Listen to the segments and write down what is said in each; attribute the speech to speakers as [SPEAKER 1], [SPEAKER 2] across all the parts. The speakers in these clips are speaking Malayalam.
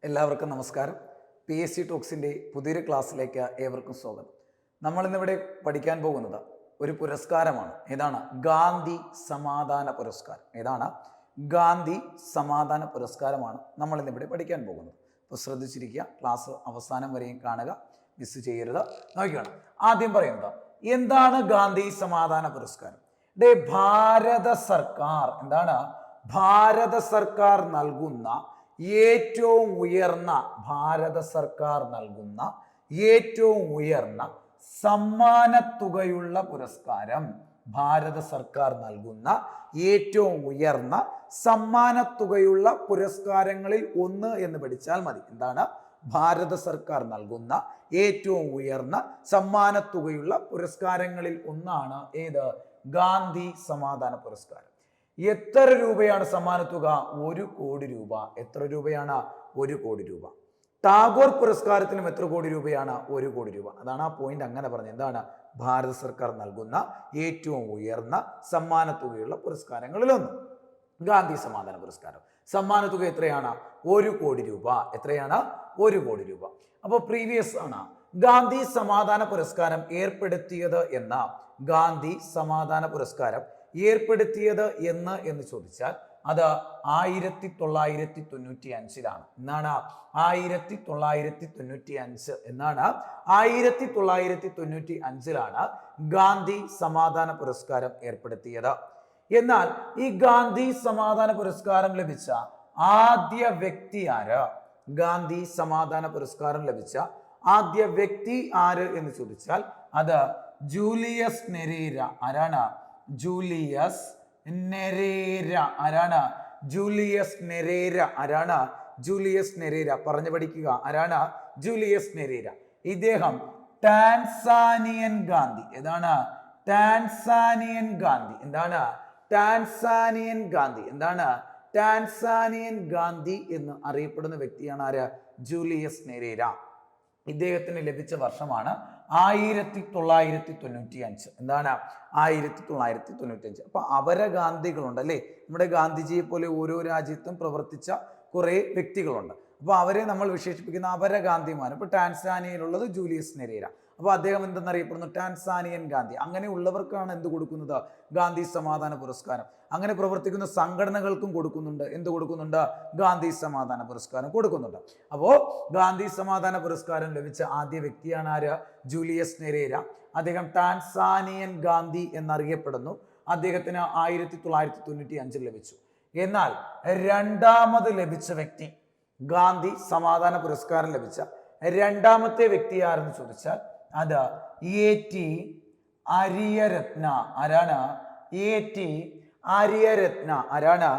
[SPEAKER 1] എല്ലാവർക്കും നമസ്കാരം. PSC ടോക്സിൻ്റെ പുതിയൊരു ക്ലാസ്സിലേക്ക് ഏവർക്കും സ്വാഗതം. നമ്മളിന്നിവിടെ പഠിക്കാൻ പോകുന്നത് ഒരു പുരസ്കാരമാണ്. ഏതാണ്? ഗാന്ധി സമാധാന പുരസ്കാരം. ഏതാണ്? ഗാന്ധി സമാധാന പുരസ്കാരമാണ് നമ്മളിന്നിവിടെ പഠിക്കാൻ പോകുന്നത്. അപ്പോൾ ശ്രദ്ധിച്ചിരിക്കുക, ക്ലാസ് അവസാനം വരെയും കാണുക, മിസ് ചെയ്യരുത്. നോക്കിയാണ് ആദ്യം പറയുന്നത് എന്താണ് ഗാന്ധി സമാധാന പുരസ്കാരം? ഭാരത സർക്കാർ എന്താണ്? ഭാരത സർക്കാർ നൽകുന്ന ഏറ്റവും ഉയർന്ന സമ്മാനത്തുകയുള്ള പുരസ്കാരം. ഭാരത സർക്കാർ നൽകുന്ന ഏറ്റവും ഉയർന്ന സമ്മാനത്തുകയുള്ള പുരസ്കാരങ്ങളിൽ ഒന്ന് എന്ന് പഠിച്ചാൽ മതി. എന്താണ്? ഭാരത സർക്കാർ നൽകുന്ന ഏറ്റവും ഉയർന്ന സമ്മാനത്തുകയുള്ള പുരസ്കാരങ്ങളിൽ ഒന്നാണ് ഏത്? ഗാന്ധി സമാധാന പുരസ്കാരം. എത്ര രൂപയാണ് സമ്മാനത്തുക? 1 കോടി രൂപ. എത്ര രൂപയാണ്? 1 കോടി രൂപ. ടാഗോർ പുരസ്കാരത്തിനും എത്ര കോടി രൂപയാണ്? 1 കോടി രൂപ. അതാണ് ആ പോയിന്റ് അങ്ങനെ പറഞ്ഞത്. എന്താണ്? ഭാരത സർക്കാർ നൽകുന്ന ഏറ്റവും ഉയർന്ന സമ്മാനത്തുകയുള്ള പുരസ്കാരങ്ങളിൽ ഒന്ന് ഗാന്ധി സമാധാന പുരസ്കാരം. സമ്മാനത്തുക എത്രയാണ്? 1 കോടി രൂപ. എത്രയാണ്? 1 കോടി രൂപ. അപ്പോൾ പ്രീവിയസ് ആണ് ഗാന്ധി സമാധാന പുരസ്കാരം ഏർപ്പെടുത്തിയത് എന്ന ഗാന്ധി സമാധാന പുരസ്കാരം ഏർപ്പെടുത്തിയത് എന്ന് ചോദിച്ചാൽ അത് 1995 എന്നാണ്. 1995 എന്നാണ്. 1995 ഗാന്ധി സമാധാന പുരസ്കാരം ഏർപ്പെടുത്തിയത്. എന്നാൽ ഈ ഗാന്ധി സമാധാന പുരസ്കാരം ലഭിച്ച ആദ്യ വ്യക്തി ആര്? ഗാന്ധി സമാധാന പുരസ്കാരം ലഭിച്ച ആദ്യ വ്യക്തി ആര് എന്ന് ചോദിച്ചാൽ അത് ജൂലിയസ് നെരേര. ആരാണ്? Julius Nyerere. ആരാണ്? Julius Nyerere. ആരാണ്? Julius Nyerere. പറഞ്ഞു പഠിക്കുക. ആരാണ്? Julius Nyerere. ഇദ്ദേഹം ടാൻസാനിയൻ ഗാന്ധി. ഏതാണ്? ടാൻസാനിയൻ ഗാന്ധി. എന്താണ്? ടാൻസാനിയൻ ഗാന്ധി. എന്താണ്? ടാൻസാനിയൻ ഗാന്ധി എന്ന് അറിയപ്പെടുന്ന വ്യക്തിയാണ് ആര്? Julius Nyerere. ഇദ്ദേഹത്തിന് ലഭിച്ച വർഷമാണ് 1995. എന്താണ്? 1995. അപ്പൊ അപര ഗാന്ധികളുണ്ട് അല്ലേ? നമ്മുടെ ഗാന്ധിജിയെ പോലെ ഓരോ രാജ്യത്തും പ്രവർത്തിച്ച കുറെ വ്യക്തികളുണ്ട്. അപ്പൊ അവരെ നമ്മൾ വിശേഷിപ്പിക്കുന്ന അപര ഗാന്ധിമാർ. ഇപ്പൊ ടാൻസാനിയയിലുള്ളത് ജൂലിയസ് നെരേര. അപ്പൊ അദ്ദേഹം എന്തെന്നറിയപ്പെടുന്നു? ടാൻസാനിയൻ ഗാന്ധി. അങ്ങനെ ഉള്ളവർക്കാണ് എന്ത് കൊടുക്കുന്നത്? ഗാന്ധി സമാധാന പുരസ്കാരം. അങ്ങനെ പ്രവർത്തിക്കുന്ന സംഘടനകൾക്കും കൊടുക്കുന്നുണ്ട്. എന്ത് കൊടുക്കുന്നുണ്ട്? ഗാന്ധി സമാധാന പുരസ്കാരം കൊടുക്കുന്നുണ്ട്. അപ്പോ ഗാന്ധി സമാധാന പുരസ്കാരം ലഭിച്ച ആദ്യ വ്യക്തിയാണ് ആര്? ജൂലിയസ് നെരേര. അദ്ദേഹം ടാൻസാനിയൻ ഗാന്ധി എന്നറിയപ്പെടുന്നു. അദ്ദേഹത്തിന് 1995 ലഭിച്ചു. എന്നാൽ രണ്ടാമത് ലഭിച്ച വ്യക്തി, ഗാന്ധി സമാധാന പുരസ്കാരം ലഭിച്ച രണ്ടാമത്തെ വ്യക്തി ആരെന്ന് ചോദിച്ചാൽ അത് A.T. ആര്യരത്ന. ആരാണ്? A.T. ആര്യരത്ന. ആരാണ്?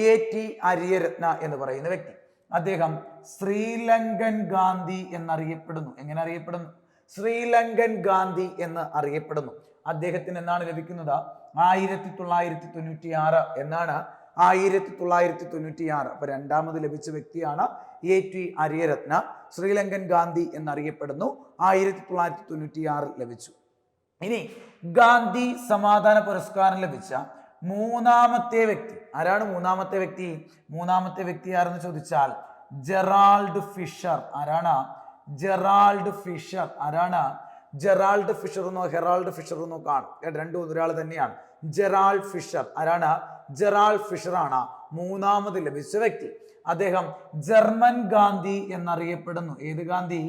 [SPEAKER 1] A.T. ആര്യരത്ന എന്ന് പറയുന്ന വ്യക്തി. അദ്ദേഹം ശ്രീലങ്കൻ ഗാന്ധി എന്നറിയപ്പെടുന്നു. എങ്ങനെ അറിയപ്പെടുന്നു? ശ്രീലങ്കൻ ഗാന്ധി എന്ന് അറിയപ്പെടുന്നു. അദ്ദേഹത്തിന് എന്താണ് ലഭിക്കുന്നത്? 1996 എന്നാണ്. 1996. അപ്പൊ രണ്ടാമത് ലഭിച്ച വ്യക്തിയാണ് A.T. ആര്യരത്ന. ശ്രീലങ്കൻ ഗാന്ധി എന്നറിയപ്പെടുന്നു. 1996 ലഭിച്ചു. ഇനി ഗാന്ധി സമാധാന പുരസ്കാരം ലഭിച്ച മൂന്നാമത്തെ വ്യക്തി ആരാണ്? മൂന്നാമത്തെ വ്യക്തി ആരെന്ന് ചോദിച്ചാൽ ജെറാൾഡ് ഫിഷർ. ആരാണ്? Gerald Fisher. ആരാണ്? ജെറാൾഡ് ഫിഷർ എന്നോ ഹെറാൾഡ് ഫിഷർ എന്നോ കാണും. രണ്ടും ഒരാൾ തന്നെയാണ്. Gerald Fisher. ആരാണ്? ജെറാൾഡ് ഫിഷർ ആണ് മൂന്നാമത് ലഭിച്ച വ്യക്തി. അദ്ദേഹം ജർമ്മൻ ഗാന്ധി എന്നറിയപ്പെടുന്നു. ഏത് ഗാന്ധി?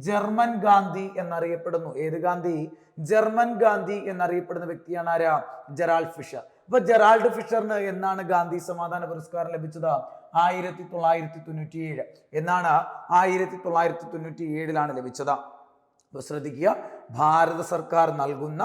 [SPEAKER 1] ജർമ്മൻ ഗാന്ധി എന്നറിയപ്പെടുന്നു. ഏത് ഗാന്ധി? ജർമ്മൻ ഗാന്ധി എന്നറിയപ്പെടുന്ന വ്യക്തിയാണ് ആരാ? Gerald Fisher. അപ്പൊ ജെറാൾഡ് ഫിഷറിന് എന്നാണ് ഗാന്ധി സമാധാന പുരസ്കാരം ലഭിച്ചത്? 1997 എന്നാണ്. 1997 ലഭിച്ചത്. അപ്പൊ ശ്രദ്ധിക്കുക, ഭാരത സർക്കാർ നൽകുന്ന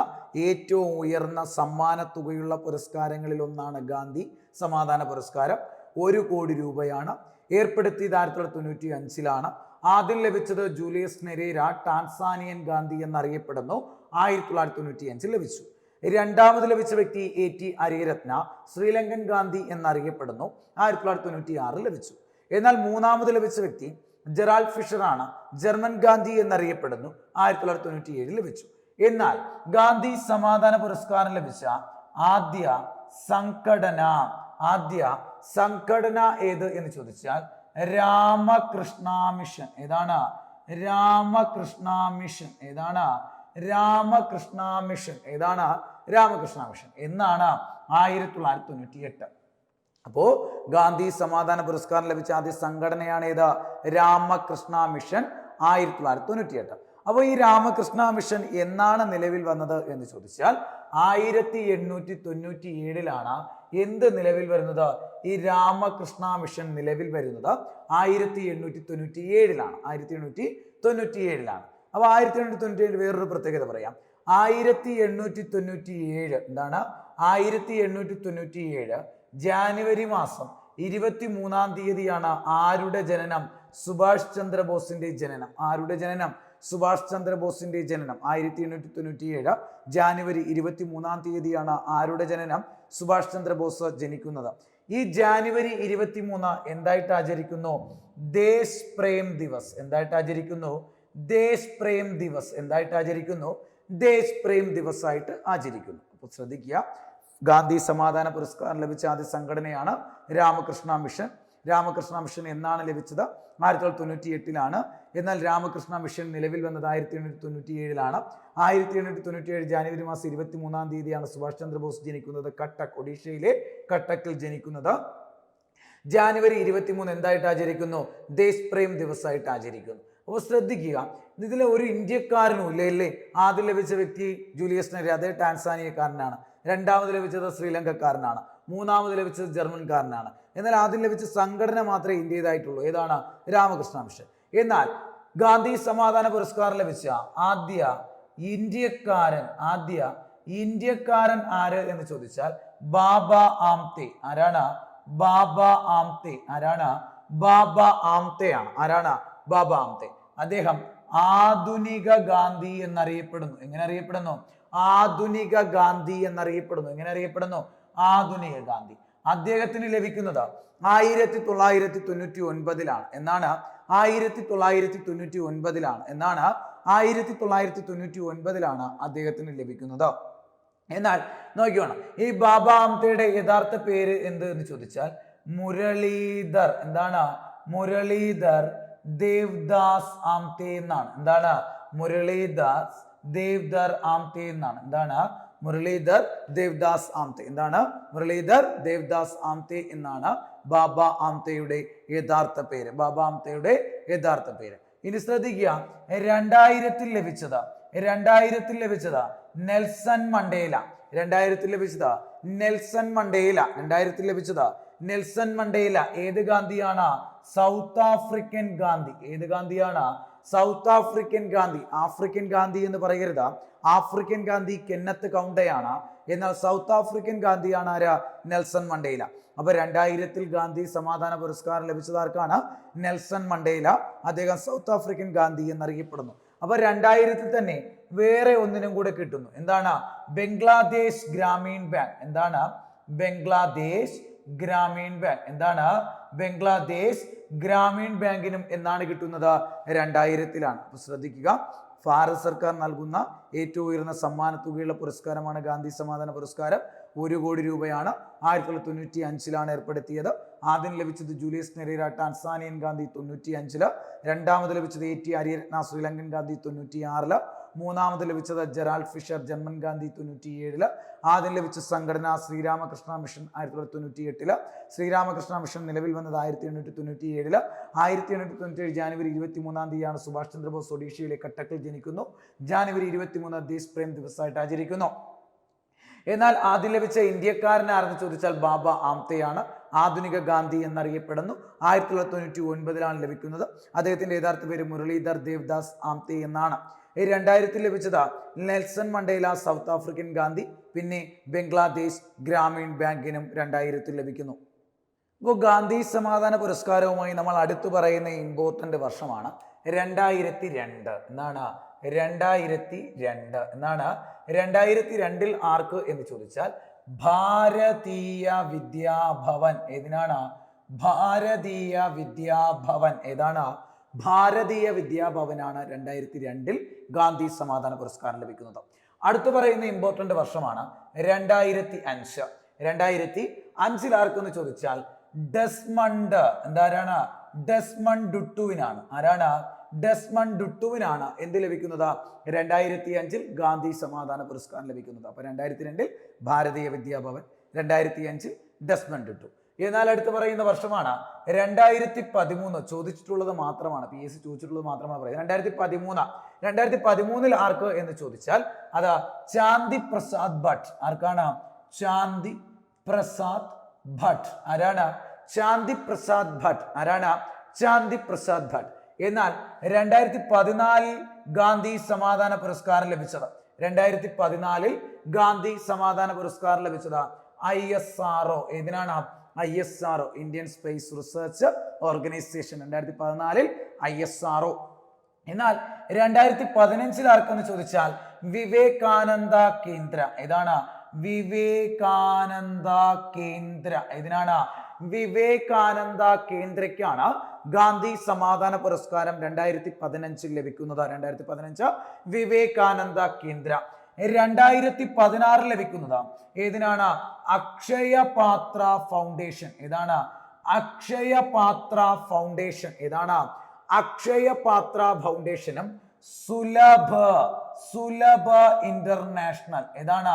[SPEAKER 1] ഏറ്റവും ഉയർന്ന സമ്മാനത്തുകയുള്ള പുരസ്കാരങ്ങളിൽ ഒന്നാണ് ഗാന്ധി സമാധാന പുരസ്കാരം. 1 കോടി രൂപയാണ്. ഏർപ്പെടുത്തിയത് 1995. ആദ്യം ലഭിച്ചത് ജൂലിയസ് നെരേര, ടാൻസാനിയൻ ഗാന്ധി എന്നറിയപ്പെടുന്നു. 1995 ലഭിച്ചു. രണ്ടാമത് ലഭിച്ച വ്യക്തി A.T. ആര്യരത്ന, ശ്രീലങ്കൻ ഗാന്ധി എന്നറിയപ്പെടുന്നു. 1996 ലഭിച്ചു. എന്നാൽ മൂന്നാമത് ലഭിച്ച വ്യക്തി ജെറാൾഡ് ഫിഷർ ആണ്. ജർമ്മൻ ഗാന്ധി എന്നറിയപ്പെടുന്നു. 1997 ലഭിച്ചു. എന്നാൽ ഗാന്ധി സമാധാന പുരസ്കാരം ലഭിച്ച ആദ്യ സംഘടന ഏത് എന്ന് ചോദിച്ചാൽ രാമകൃഷ്ണ മിഷൻ. ഏതാണ്? രാമകൃഷ്ണ മിഷൻ. ഏതാണ്? രാമകൃഷ്ണ മിഷൻ. ഏതാണ്? രാമകൃഷ്ണ മിഷൻ എന്നാണ് 1998. അപ്പോ ഗാന്ധി സമാധാന പുരസ്കാരം ലഭിച്ച ആദ്യ സംഘടനയാണ് ഏത്? രാമകൃഷ്ണ മിഷൻ 1998. അപ്പോൾ ഈ രാമകൃഷ്ണ മിഷൻ എന്നാണ് നിലവിൽ വന്നത് എന്ന് ചോദിച്ചാൽ 1897 എന്ത് നിലവിൽ വരുന്നത്? ഈ രാമകൃഷ്ണ മിഷൻ നിലവിൽ വരുന്നത് 1897 1897. അപ്പൊ 1897 വേറൊരു പ്രത്യേകത പറയാം. 1897 എന്താണ്? 1897 ജാനുവരി മാസം 23-ാം തീയതിയാണ് ആരുടെ ജനനം? സുഭാഷ് ചന്ദ്രബോസിന്റെ ജനനം. ആരുടെ ജനനം? സുഭാഷ് ചന്ദ്രബോസിന്റെ ജനനം 1897 ജാനുവരി 23-ാം തീയതിയാണ് ആരുടെ ജനനം? സുഭാഷ് ചന്ദ്രബോസ് ജനിക്കുന്നത്. ഈ ജാനുവരി 23 എന്തായിട്ട് ആചരിക്കുന്നു? ദേശ് പ്രേം ദിവസ്. എന്തായിട്ട് ആചരിക്കുന്നു? ദേശ് പ്രേം ദിവസ്. എന്തായിട്ട് ആചരിക്കുന്നു? ദേശ് പ്രേം ദിവസ് ആയിട്ട് ആചരിക്കുന്നു. അപ്പോൾ ശ്രദ്ധിക്കുക, ഗാന്ധി സമാധാന പുരസ്കാരം ലഭിച്ച ആദ്യ സംഘടനയാണ് രാമകൃഷ്ണ മിഷൻ. രാമകൃഷ്ണ മിഷൻ എന്നാണ് ലഭിച്ചത്? 1998. എന്നാൽ രാമകൃഷ്ണ മിഷൻ നിലവിൽ വന്നത് 1897. 1897 ജാനുവരി മാസം 23-ാം തീയതിയാണ് സുഭാഷ് ചന്ദ്രബോസ് ജനിക്കുന്നത്. കട്ടക്ക്, ഒഡീഷയിലെ കട്ടക്കിൽ ജനിക്കുന്നത്. ജാനുവരി 23 എന്തായിട്ട് ആചരിക്കുന്നു? ദേശ് പ്രേം ദിവസമായിട്ട് ആചരിക്കുന്നു. അപ്പോൾ ശ്രദ്ധിക്കുക, ഇതിൽ ഒരു ഇന്ത്യക്കാരനും ഇല്ലേ? ആദ്യം ലഭിച്ച വ്യക്തി ജൂലിയസ് നെറി, അതേ ടാൻസാനിയക്കാരനാണ്. രണ്ടാമത് ലഭിച്ചത് ശ്രീലങ്കക്കാരനാണ്. മൂന്നാമത് ലഭിച്ചത് ജർമ്മൻകാരനാണ്. എന്നാൽ ആദ്യം ലഭിച്ച സംഘടന മാത്രമേ ഇന്ത്യയിലായിട്ടുള്ളൂ. ഏതാണ്? രാമകൃഷ്ണ മിഷൻ. എന്നാൽ ഗാന്ധി സമാധാന പുരസ്കാരം ലഭിച്ച ആദ്യ ഇന്ത്യക്കാരൻ ആര് എന്ന് ചോദിച്ചാൽ ബാബ ആംതെ. ആരാണ്? ബാബ ആംതെ. ആരാണ്? ബാബ ആംതെ ആണ്. ആരാണ്? ബാബ ആംതെ. അദ്ദേഹം ആധുനിക ഗാന്ധി എന്നറിയപ്പെടുന്നു. എങ്ങനെ അറിയപ്പെടുന്നു? ആധുനിക ഗാന്ധി എന്നറിയപ്പെടുന്നു. എങ്ങനെ അറിയപ്പെടുന്നു? ആധുനിക ഗാന്ധി. അദ്ദേഹത്തിന് ലഭിക്കുന്നത് 1999 എന്നാണ്. 1999 എന്നാണ് 1999 അദ്ദേഹത്തിന് ലഭിക്കുന്നത്. എന്നാൽ നോക്കിയോണം, ഈ ബാബ ആംതെയുടെ യഥാർത്ഥ പേര് എന്ത് എന്ന് ചോദിച്ചാൽ മുരളീധർ. എന്താണ്? മുരളീധർ ദേവ്ദാസ് ആംതെ എന്നാണ്. എന്താണ്? മുരളീധർ ദേവ്ദർ ആംതെ എന്നാണ്. എന്താണ്? മുരളീധർ ദേവ്ദാസ് ആംതെ. എന്താണ്? മുരളീധർ ദേവ്ദാസ് ആംതെ എന്നാണ് ബാബ ആംതെയുടെ യഥാർത്ഥ പേര്. ബാബ ആംതെയുടെ യഥാർത്ഥ പേര്. ഇനി ശ്രദ്ധിക്കുക, 2000 ലഭിച്ചത് നെൽസൺ മണ്ടേല. 2000 ലഭിച്ചത് നെൽസൺ മണ്ടേല. 2000 ലഭിച്ചത് നെൽസൺ മണ്ടേല. ഏത് ഗാന്ധിയാണ്? South African Gandhi. ഏത് ഗാന്ധിയാണ്? South African Gandhi. African Gandhi എന്ന് പറയരുത്. ആഫ്രിക്കൻ ഗാന്ധി കെന്നത്ത് കൗണ്ടയാണ്. എന്നാൽ സൗത്ത് ആഫ്രിക്കൻ ഗാന്ധിയാണ് ആരാ? Nelson Mandela. അപ്പൊ 2000 ഗാന്ധി സമാധാന പുരസ്കാരം ലഭിച്ചത് ആർക്കാണ്? Nelson Mandela. അദ്ദേഹം സൗത്ത് ആഫ്രിക്കൻ ഗാന്ധി എന്നറിയപ്പെടുന്നു. അപ്പൊ 2000 തന്നെ വേറെ ഒന്നിനും കൂടെ കിട്ടുന്നു. എന്താണ്? ബംഗ്ലാദേശ് ഗ്രാമീൺ ബാങ്ക്. എന്താണ്? ബംഗ്ലാദേശ് ഗ്രാമീൺ ബാങ്ക്. എന്താണ്? ബംഗ്ലാദേശ് ഗ്രാമീൺ ബാങ്കിനും എന്നാണ് കിട്ടുന്നത്? 2000. അപ്പൊ ശ്രദ്ധിക്കുക, ഭാരത സർക്കാർ നൽകുന്ന ഏറ്റവും ഉയർന്ന സമ്മാന തുകയുള്ള പുരസ്കാരമാണ് ഗാന്ധി സമാധാന പുരസ്കാരം. 1 കോടി രൂപയാണ്. 1995 ഏർപ്പെടുത്തിയത്. ആദ്യം ലഭിച്ചത് ജൂലിയസ് നെരീര ടാൻസാനിയൻ ഗാന്ധി 95. രണ്ടാമത് ലഭിച്ചത് AT അരിയരത്ന ശ്രീലങ്കൻ ഗാന്ധി 96. മൂന്നാമത് ലഭിച്ചത് ജെറാൾഡ് ഫിഷർ ജർമ്മൻ ഗാന്ധി 97. ആദ്യം ലഭിച്ച സംഘടന ശ്രീരാമകൃഷ്ണ മിഷൻ 1998. ശ്രീരാമകൃഷ്ണ മിഷൻ നിലവിൽ വന്നത് 1897. 1897 ജാനുവരി 23-ാം തീയതിയാണ് സുഭാഷ് ചന്ദ്രബോസ് ഒഡീഷയിലെ കട്ടക്കിൽ ജനിക്കുന്നു. ജാനുവരി 23 ദേശ് പ്രേം ദിവസമായിട്ട് ആചരിക്കുന്നു. എന്നാൽ ആദ്യം ലഭിച്ച ഇന്ത്യക്കാരൻ ആരെന്ന് ചോദിച്ചാൽ ബാബ ആംതെയാണ്. ആധുനിക ഗാന്ധി എന്നറിയപ്പെടുന്നു. 1999 ലഭിക്കുന്നത്. അദ്ദേഹത്തിന്റെ യഥാർത്ഥ പേര് മുരളീധർ ദേവ്ദാസ് ആംതെ എന്നാണ്. 2000 ലഭിച്ചത് Nelson Mandela south African Gandhi. പിന്നെ ബംഗ്ലാദേശ് ഗ്രാമീൺ ബാങ്കിനും 2000 ലഭിക്കുന്നു. ഇപ്പോൾ ഗാന്ധി സമാധാന പുരസ്കാരവുമായി നമ്മൾ അടുത്തു പറയുന്ന ഇമ്പോർട്ടന്റ് വർഷമാണ് 2002. എന്നാണ്? 2002 എന്നാണ്. 2002 ആർക്ക് എന്ന് ചോദിച്ചാൽ ഭാരതീയ വിദ്യാഭവൻ. ഏതിനാണ്? ഭാരതീയ വിദ്യാഭവൻ. ഏതാണ്? ഭാരതീയ വിദ്യാഭവനാണ് 2002 ഗാന്ധി സമാധാന പുരസ്കാരം ലഭിക്കുന്നത്. അടുത്തു പറയുന്ന ഇമ്പോർട്ടന്റ് വർഷമാണ് 2005. 2005 ആർക്കെന്ന് ചോദിച്ചാൽ ഡെസ്മണ്ട് എന്താരാണ് ഡെസ്മണ്ട് ടുട്ടുവിനാണ്. ആരാണ് ഡെസ്മണ്ട് ടുട്ടുവിനാണ് എന്ത് ലഭിക്കുന്നത് 2005 ഗാന്ധി സമാധാന പുരസ്കാരം ലഭിക്കുന്നത്. അപ്പൊ 2002 ഭാരതീയ വിദ്യാഭവൻ, 2005 ഡെസ്മണ്ട് ടുട്ടു. എന്നാൽ അടുത്ത് പറയുന്ന വർഷമാണ് 2013. ചോദിച്ചിട്ടുള്ളത് മാത്രമാണ്, PSC ചോദിച്ചിട്ടുള്ളത് മാത്രമാണ് പറയുന്നത്. 2013 ആർക്ക് എന്ന് ചോദിച്ചാൽ അത് ചാന്ദി പ്രസാദ് ഭട്ട്. ആർക്കാണ് ചാന്ദി പ്രസാദ് ഭട്ട്. ആരാണ് ചാന്ദി പ്രസാദ് ഭട്ട്. ആരാണ് ചാന്ദി പ്രസാദ് ഭട്ട്. എന്നാൽ 2014 ഗാന്ധി സമാധാന പുരസ്കാരം ലഭിച്ചത് 2014 ഗാന്ധി സമാധാന പുരസ്കാരം ലഭിച്ചത് ISRO. ഏതിനാണ് ISRO, Indian space research organisation. 2014 ISRO. എന്നാൽ 2015 ആർക്കെന്ന് ചോദിച്ചാൽ വിവേകാനന്ദ കേന്ദ്ര. ഏതാണ് വിവേകാനന്ദ കേന്ദ്ര. ഏതിനാണ് വിവേകാനന്ദ കേന്ദ്രയ്ക്കാണ് ഗാന്ധി സമാധാന പുരസ്കാരം 2015 ലഭിക്കുന്നത്. 2015 വിവേകാനന്ദ കേന്ദ്ര. 2016 ലഭിക്കുന്നത് ഏതിനാണ് അക്ഷയ പാത്ര ഫൗണ്ടേഷൻ. ഏതാണ് അക്ഷയ പാത്ര ഫൗണ്ടേഷൻ. ഏതാണ് അക്ഷയ പാത്ര ഫൗണ്ടേഷനും സുലഭ ഇന്റർനാഷണൽ. ഏതാണ്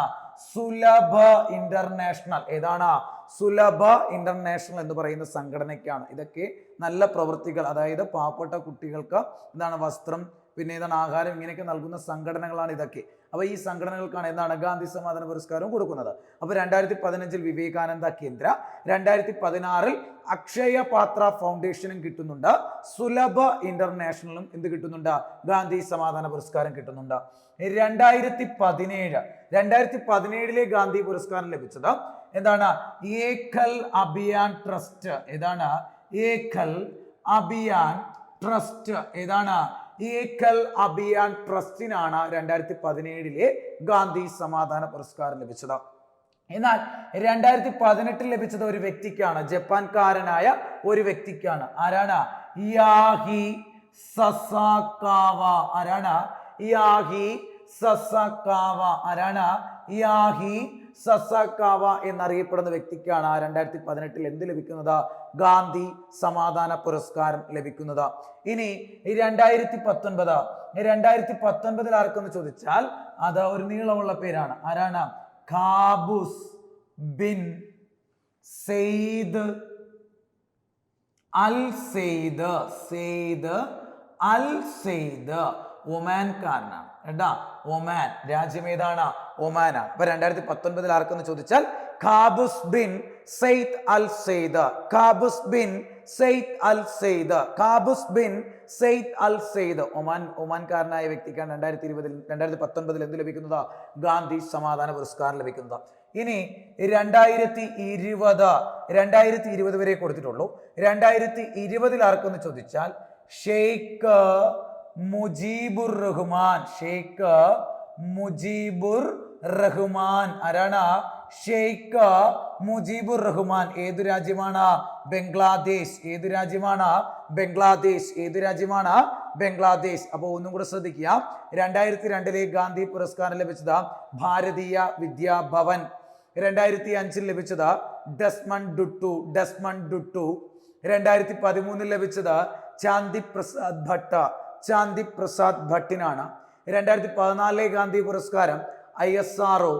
[SPEAKER 1] സുലഭ ഇന്റർനാഷണൽ. ഏതാണ് സുലഭ ഇന്റർനാഷണൽ എന്ന് പറയുന്ന സംഘടനയ്ക്കാണ്. ഇതൊക്കെ നല്ല പ്രവൃത്തികൾ, അതായത് പാവപ്പെട്ട കുട്ടികൾക്ക് എന്താണ് വസ്ത്രം, പിന്നെ ഏതാണ് ആഹാരം, ഇങ്ങനെയൊക്കെ നൽകുന്ന സംഘടനകളാണ് ഇതൊക്കെ. അപ്പൊ ഈ സംഘടനകൾക്കാണ് എന്താണ് ഗാന്ധി സമാധാന പുരസ്കാരം കൊടുക്കുന്നത്. അപ്പൊ 2015 വിവേകാനന്ദ കേന്ദ്ര, 2016 അക്ഷയ പാത്ര ഫൗണ്ടേഷനും കിട്ടുന്നുണ്ട്, സുലഭ ഇന്റർനാഷണലും എന്ത് കിട്ടുന്നുണ്ട് ഗാന്ധി സമാധാന പുരസ്കാരം കിട്ടുന്നുണ്ട്. 2017 ഗാന്ധി പുരസ്കാരം ലഭിച്ചത് എന്താണ് ഏകൽ അഭിയാൻ ട്രസ്റ്റ്. ഏതാണ് ഏകൽ അഭിയാൻ ട്രസ്റ്റ്. ഏതാണ് ഏകൽ അഭിയാൻ ട്രസ്റ്റിനാണ് 2017 ഗാന്ധി സമാധാന പുരസ്കാരം ലഭിച്ചത്. എന്നാൽ 2018 ലഭിച്ചത് ഒരു വ്യക്തിക്കാണ്, ജപ്പാൻകാരനായ ഒരു വ്യക്തിക്കാണ്. ആരാണ് യാഹി സസാകാവ. ആരാണ് യാഹി സസാകാവ. ആരാണ് യാഹി സസാകാവ എന്നറിയപ്പെടുന്ന വ്യക്തിക്കാണ് 2018 എന്ത് ലഭിക്കുന്നത് ഗാന്ധി സമാധാന പുരസ്കാരം ലഭിക്കുന്നത്. ഇനി 2019 ആർക്കെന്ന് ചോദിച്ചാൽ അത് ഒരു നീളമുള്ള പേരാണ്. ആരാണ് ഖാബൂസ് ബിൻ സെയ്ദ് അൽ സെയ്ദ്. സെയ്ദ് അൽ സെയ്ദ് ഒമാൻകാരനാണ് കേട്ടാ. ഒമാൻ രാജ്യം ഏതാണ് ഒമാനാണ്. അപ്പൊ 2019 ആർക്കെന്ന് ചോദിച്ചാൽ ഖാബൂസ് ബിൻ സെയ്ദ് അൽ സെയ്ദ്. ഖാബൂസ് ബിൻ സെയ്ദ് അൽ സെയ്ദ്. ഖാബൂസ് ബിൻ സെയ്ദ് അൽ സെയ്ദ് ഒമാൻകാരനായ വ്യക്തിക്കാണ് 2019 എന്ത് ലഭിക്കുന്നത് ഗാന്ധി സമാധാന പുരസ്കാരം ലഭിക്കുന്നത്. ഇനി 2020 വരെ കൊടുത്തിട്ടുള്ളൂ. 2020 ആർക്കെന്ന് ചോദിച്ചാൽ ഷെയ്ഖ് മുജീബുർ റഹ്മാൻ. ഷെയ്ഖ് മുജീബുർ റഹ്മാൻ. ആരാണ് ഷെയ്ഖ് മുജീബുർ റഹ്മാൻ. ഏതു രാജ്യമാണ് ബംഗ്ലാദേശ്. ഏതു രാജ്യമാണ് ബംഗ്ലാദേശ്. ഏതു രാജ്യമാണ് ബംഗ്ലാദേശ്. അപ്പൊ ഒന്നും കൂടെ ശ്രദ്ധിക്കുക. 2002 ഗാന്ധി പുരസ്കാരം ലഭിച്ചത് ഭാരതീയ വിദ്യാഭവൻ. 2005 ലഭിച്ചത് ഡെസ്മണ്ട് ടുട്ടു. 2013 ലഭിച്ചത് ചാന്ദി പ്രസാദ് ഭട്ട. ചാന്ദി പ്രസാദ് ഭട്ടിനാണ്. 2014 ഗാന്ധി പുരസ്കാരം ISRO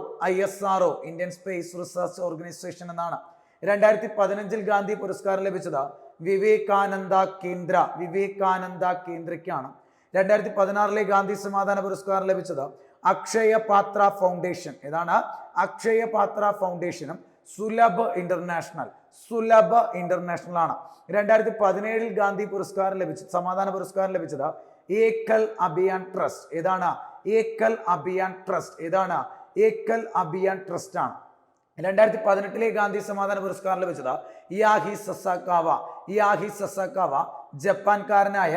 [SPEAKER 1] Indian space research organisation എന്നാണ്. 2015 ഗാന്ധി പുരസ്കാരം ലഭിച്ചത് വിവേകാനന്ദ കേന്ദ്ര. വിവേകാനന്ദ കേന്ദ്രയ്ക്കാണ്. 2016 ഗാന്ധി സമാധാന പുരസ്കാരം ലഭിച്ചത് അക്ഷയ പാത്ര ഫൗണ്ടേഷൻ. ഏതാണ് അക്ഷയ പാത്ര ഫൗണ്ടേഷനും സുലഭ് ഇന്റർനാഷണൽ ആണ്. 2017 ഗാന്ധി പുരസ്കാരം ലഭിച്ചത് സമാധാന പുരസ്കാരം ലഭിച്ചത് ഏകൽ അഭിയാൻ ട്രസ്റ്റ്. ഏതാണ് ഏകൽ അഭിയാൻ ട്രസ്റ്റ്. ഏതാണ് ഏകൽ അഭിയാൻ ട്രസ്റ്റ് ആണ്. 2018 ഗാന്ധി സമാധാന പുരസ്കാരം ലഭിച്ചത് യാഹി സസാകാവ ജപ്പാൻകാരനായ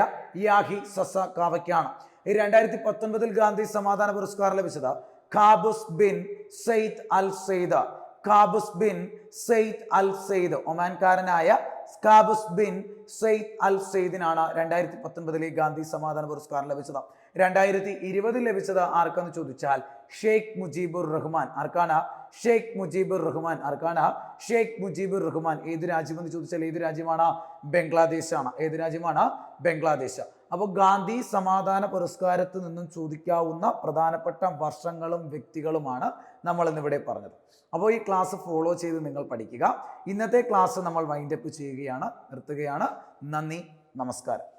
[SPEAKER 1] യാഹി സസാകാവയ്ക്കാണ്. 2019 ഗാന്ധി സമാധാന പുരസ്കാരം ലഭിച്ചത് ഖാബൂസ് ബിൻ സെയ്ദ് അൽ സെയ്ദ്. ഖാബൂസ് ബിൻ സെയ്ദ് അൽ സെയ്ദ് ഒമാൻകാരനായ ഖാബൂസ് ബിൻ സെയ്ദ് അൽ സെയ്ദിനാണ് 2019 ഗാന്ധി സമാധാന പുരസ്കാരം ലഭിച്ചത്. 2020 ലഭിച്ചത് ആർക്കെന്ന് ചോദിച്ചാൽ ഷെയ്ഖ് മുജീബുർ റഹ്മാൻ. ആർക്കാണ് ഷെയ്ഖ് മുജീബുർ റഹ്മാൻ. ആർക്കാണ്? ഷെയ്ഖ് മുജീബുർ റഹ്മാൻ. ഏത് രാജ്യമെന്ന് ചോദിച്ചാൽ ഏത് രാജ്യമാണ്? ബംഗ്ലാദേശാണ്. ഏത് രാജ്യമാണ്? ബംഗ്ലാദേശ്. അപ്പോൾ ഗാന്ധി സമാധാന പുരസ്കാരത്തിൽ നിന്നും ചോദിക്കാവുന്ന പ്രധാനപ്പെട്ട വർഷങ്ങളും വ്യക്തികളുമാണ് നമ്മൾ ഇന്നിവിടെ പറഞ്ഞത്. അപ്പോൾ ഈ ക്ലാസ് ഫോളോ ചെയ്ത് നിങ്ങൾ പഠിക്കുക. ഇന്നത്തെ ക്ലാസ് നമ്മൾ വൈൻഡപ്പ് ചെയ്യുകയാണ്, നിർത്തുകയാണ്. നന്ദി, നമസ്കാരം.